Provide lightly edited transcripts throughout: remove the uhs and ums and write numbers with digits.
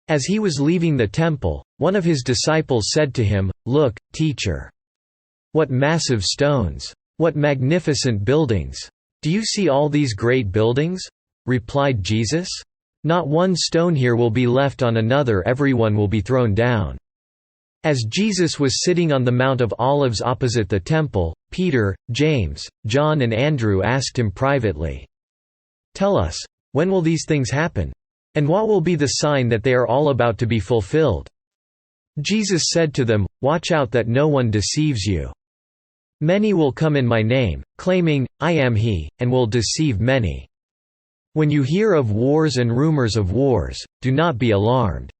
As he was leaving the temple, one of his disciples said to him, "Look, teacher! What massive stones! What magnificent buildings! Do you see all these great buildings?" Replied Jesus. "Not one stone here will be left on another, everyone will be thrown down." As Jesus was sitting on the Mount of Olives opposite the temple, Peter, James, John and Andrew asked him privately, "Tell us, when will these things happen? And what will be the sign that they are all about to be fulfilled?" Jesus said to them, "Watch out that no one deceives you. Many will come in my name, claiming, 'I am he,' and will deceive many. When you hear of wars and rumors of wars, do not be alarmed.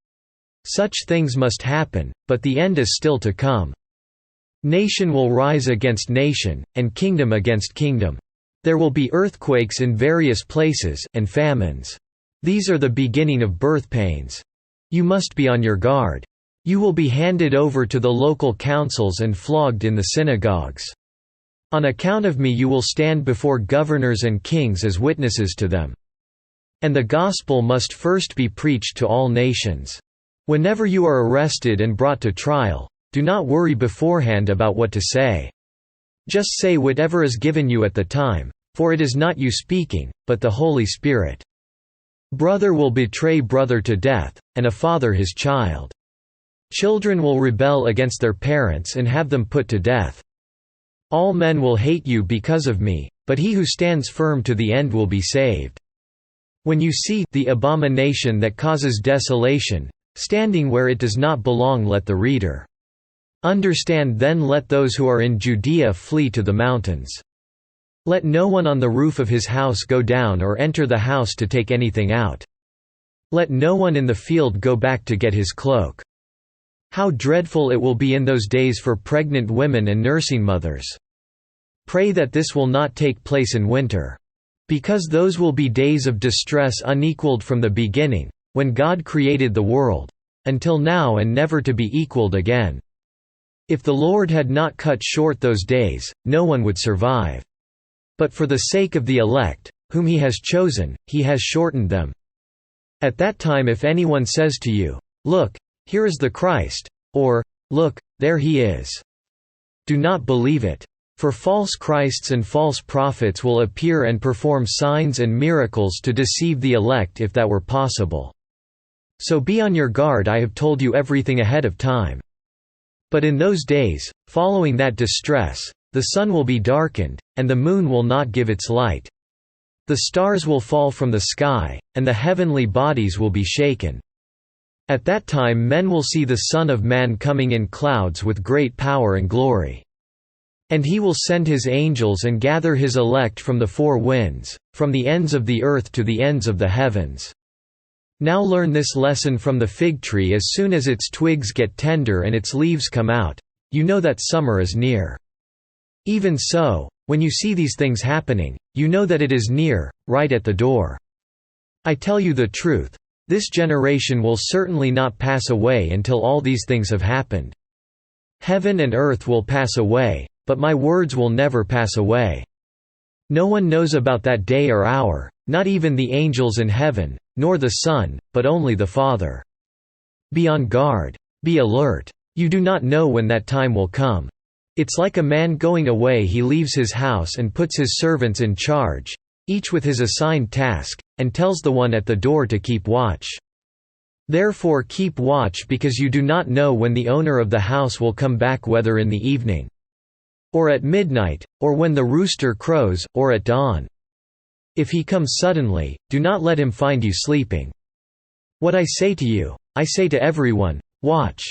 Such things must happen, but the end is still to come. Nation will rise against nation, and kingdom against kingdom. There will be earthquakes in various places, and famines. These are the beginning of birth pains. You must be on your guard. You will be handed over to the local councils and flogged in the synagogues. On account of me you will stand before governors and kings as witnesses to them. And the gospel must first be preached to all nations. Whenever you are arrested and brought to trial, do not worry beforehand about what to say. Just say whatever is given you at the time, for it is not you speaking, but the Holy Spirit. Brother will betray brother to death, and a father his child. Children will rebel against their parents and have them put to death. All men will hate you because of me, but he who stands firm to the end will be saved. When you see the abomination that causes desolation standing where it does not belong, let the reader understand. Then let those who are in Judea flee to the mountains. Let no one on the roof of his house go down or enter the house to take anything out. Let no one in the field go back to get his cloak. How dreadful it will be in those days for pregnant women and nursing mothers. Pray that this will not take place in winter. Because those will be days of distress unequaled from the beginning, when God created the world, until now and never to be equaled again. If the Lord had not cut short those days, no one would survive. But for the sake of the elect, whom he has chosen, he has shortened them. At that time if anyone says to you, 'Look, here is the Christ,' or, 'Look, there he is,' do not believe it. For false Christs and false prophets will appear and perform signs and miracles to deceive the elect if that were possible. So be on your guard, I have told you everything ahead of time. But in those days, following that distress, the sun will be darkened, and the moon will not give its light. The stars will fall from the sky, and the heavenly bodies will be shaken. At that time men will see the Son of Man coming in clouds with great power and glory. And he will send his angels and gather his elect from the four winds, from the ends of the earth to the ends of the heavens. Now learn this lesson from the fig tree: as soon as its twigs get tender and its leaves come out, you know that summer is near. Even so, when you see these things happening, you know that it is near, right at the door. I tell you the truth, this generation will certainly not pass away until all these things have happened. Heaven and earth will pass away, but my words will never pass away. No one knows about that day or hour, not even the angels in heaven, nor the Son, but only the Father. Be on guard. Be alert. You do not know when that time will come. It's like a man going away. He leaves his house and puts his servants in charge, each with his assigned task, and tells the one at the door to keep watch. Therefore keep watch, because you do not know when the owner of the house will come back, whether in the evening, or at midnight, or when the rooster crows, or at dawn. If he comes suddenly, do not let him find you sleeping. What I say to you, I say to everyone: watch.